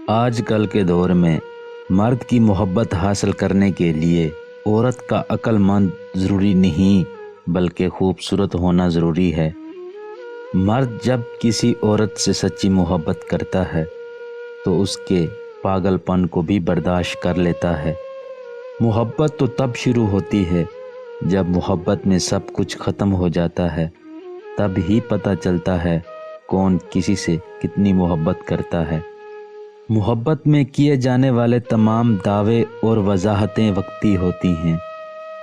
آج کل کے دور میں مرد کی محبت حاصل کرنے کے لیے عورت کا عقل مند ضروری نہیں بلکہ خوبصورت ہونا ضروری ہے۔ مرد جب کسی عورت سے سچی محبت کرتا ہے تو اس کے پاگل پن کو بھی برداشت کر لیتا ہے۔ محبت تو تب شروع ہوتی ہے جب محبت میں سب کچھ ختم ہو جاتا ہے، تب ہی پتہ چلتا ہے کون کسی سے کتنی محبت کرتا ہے۔ محبت میں کیے جانے والے تمام دعوے اور وضاحتیں وقتی ہوتی ہیں،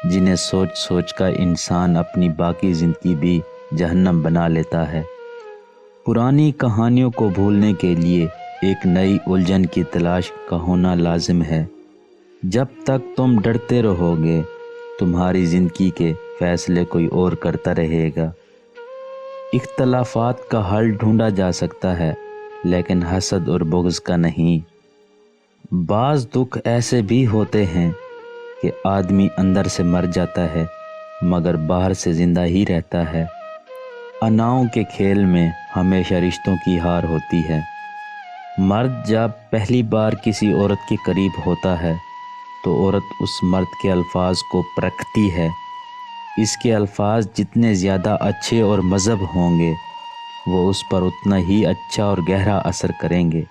جنہیں سوچ سوچ کر انسان اپنی باقی زندگی بھی جہنم بنا لیتا ہے۔ پرانی کہانیوں کو بھولنے کے لیے ایک نئی الجھن کی تلاش کا ہونا لازم ہے۔ جب تک تم ڈرتے رہو گے، تمہاری زندگی کے فیصلے کوئی اور کرتا رہے گا۔ اختلافات کا حل ڈھونڈا جا سکتا ہے، لیکن حسد اور بغض کا نہیں۔ بعض دکھ ایسے بھی ہوتے ہیں کہ آدمی اندر سے مر جاتا ہے مگر باہر سے زندہ ہی رہتا ہے۔ اناؤں کے کھیل میں ہمیشہ رشتوں کی ہار ہوتی ہے۔ مرد جب پہلی بار کسی عورت کے قریب ہوتا ہے تو عورت اس مرد کے الفاظ کو پرکھتی ہے۔ اس کے الفاظ جتنے زیادہ اچھے اور مہذب ہوں گے، وہ اس پر اتنا ہی اچھا اور گہرا اثر کریں گے۔